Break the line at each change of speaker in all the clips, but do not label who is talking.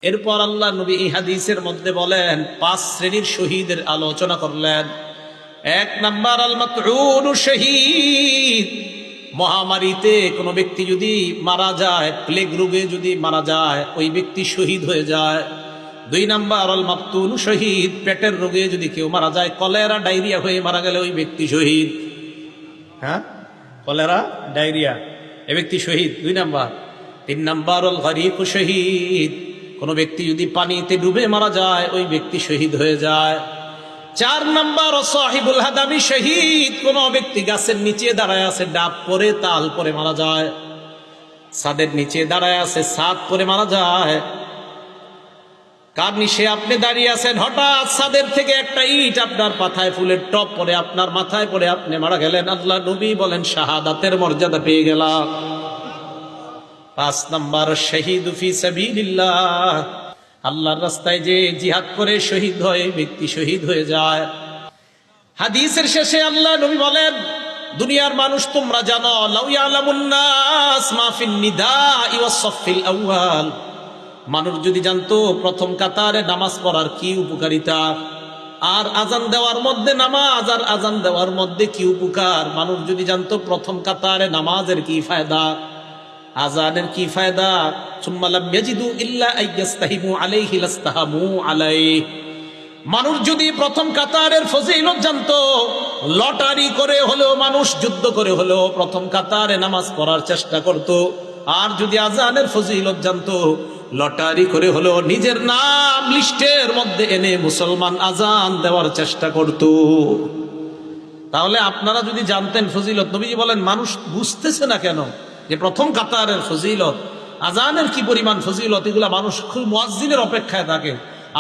এরপর আল্লাহ নবী এই হাদিসের মধ্যে বলেন 5 শ্রেণীর শহীদের আলোচনা করলেন। 1 নাম্বার আল মাতউন শহীদ। মহামারীতে কোনো ব্যক্তি যদি মারা যায়, প্লেগ রোগে যদি মারা যায়, ওই ব্যক্তি শহীদ হয়ে যায়। 2 নাম্বার আল মাবতুন শহীদ। পেটের রোগে যদি কেউ মারা যায়, কলেরা ডায়রিয়া হয়ে মারা গেলে ওই ব্যক্তি শহীদ। হ্যাঁ, কলেরা ডায়রিয়া, এই ব্যক্তি শহীদ 2 নাম্বার। 3 নাম্বার আল গরিক শহীদ। কোনো ব্যক্তি যদি পানিতে ডুবে মারা যায়, ওই ব্যক্তি শহীদ হয়ে যায়। 4 নাম্বার সাহিবুল হাদামি শহীদ। কোন ব্যক্তি গাছের নিচে দাঁড়ায় আছে, ডাব পরে তাল পরে মারা যায়। ছাদের নিচে দাঁড়ায় আছে, ছাদ পরে মারা যায়। কার নিচে আপনি দাঁড়িয়ে আছেন, হঠাৎ ছাদের থেকে একটা ইট আপনার মাথায়, ফুলের টপ পরে আপনার মাথায় পড়ে আপনি মারা গেলেন। আল্লাহ নবী বলেন শাহাদাতের মর্যাদা পেয়ে গেলাম। 5 নাম্বার শহীদ ফি সাবিলিল্লাহ। আল্লাহর রাস্তায় যে জিহাদ করে শহীদ হয়, ব্যক্তি শহীদ হয়ে যায়। হাদিসের শেষে আল্লাহ নবী বলেন, দুনিয়ার মানুষ তোমরা জানো, লাউ ইয়ালামুন নাস মা ফিন নিদাই ওয়াস সাফিল আউয়াল। মানুষ যদি জানতো প্রথম কাতারে নামাজ পড়ার কি উপকারিতা, আর আজান দেওয়ার মধ্যে নামাজ আর আজান দেওয়ার মধ্যে কি উপকার, মানুষ যদি জানতো প্রথম কাতারে নামাজের কি ফায়দা, আজানের কি ফায়দা, সুম্মা লাম ইয়াজিদু ইল্লা আইয়াস্তাহিমু আলাইহি লাস্তাহামু আলাইহি। মানুষ যদি প্রথম কাতারের ফজিলত জানতো, লটারি করে হলেও মানুষ যুদ্ধ করে হলেও প্রথম কাতারে নামাজ পড়ার চেষ্টা করত। আর যদি আজানের ফজিলত জানতো, লটারি করে হলেও নিজের নাম লিস্টের মধ্যে এনে মুসলমান আজান দেওয়ার চেষ্টা করত। তাহলে আপনারা যদি জানতেন ফজিলত, নবীজি বলেন মানুষ বুঝতেছে না কেন যে প্রথম কাতারের ফজিলত, আজানের কি পরিমাণ ফজিলত, এগুলা মানুষ খুব মুয়াজ্জিনের অপেক্ষায় থাকে।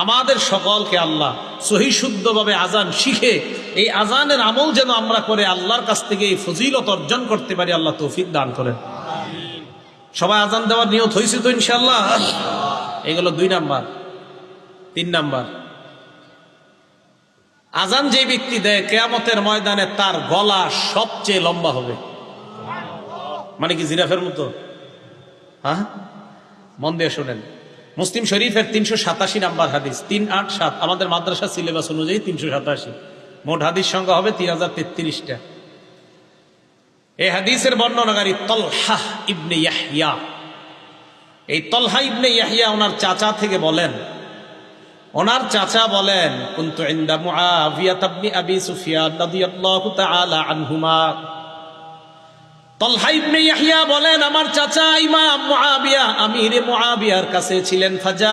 আমাদের সকলকে আল্লাহ সহি শুদ্ধভাবে আজান শিখে এই আজানের আমল যেন আমরা করে আল্লাহর কাছ থেকে এই ফজিলত অর্জন করতে পারি, আল্লাহ তৌফিক দান করেন। সবাই আজান দেওয়ার নিয়ত হয়েছে তো ইনশাআল্লাহ? এগুলো 2 নাম্বার। 3 নাম্বার, আজান যে ব্যক্তি দেয় কিয়ামতের ময়দানে তার গলা সবচেয়ে লম্বা হবে। মানে কি জিরাফের মতো? হ্যাঁ, মন দিয়ে শোনেন। মুসলিম শরীফের 387 নাম্বার হাদিস, 387। আমাদের মাদ্রাসা সিলেবাস অনুযায়ী 387। মোট হাদিস সংখ্যা হবে 3033টা। এই হাদিসের বর্ণনাকারী তলহা ইবনে ইয়াহইয়া। এই তলহা ইবনে ইয়াহইয়া ওনার চাচা থেকে বলেন, ওনার চাচা বলেন, কুনতু ইনদা মুআবিয়া ইবনে আবি সুফিয়ান রাদিয়াল্লাহু তাআলা আনহুমা। তলহা ইবনে ইয়াহইয়া বলেন, আমার চাচা ইমাম মুআবিয়া, আমিরে মুআবিয়ার কাছে ছিলেন। ফাজা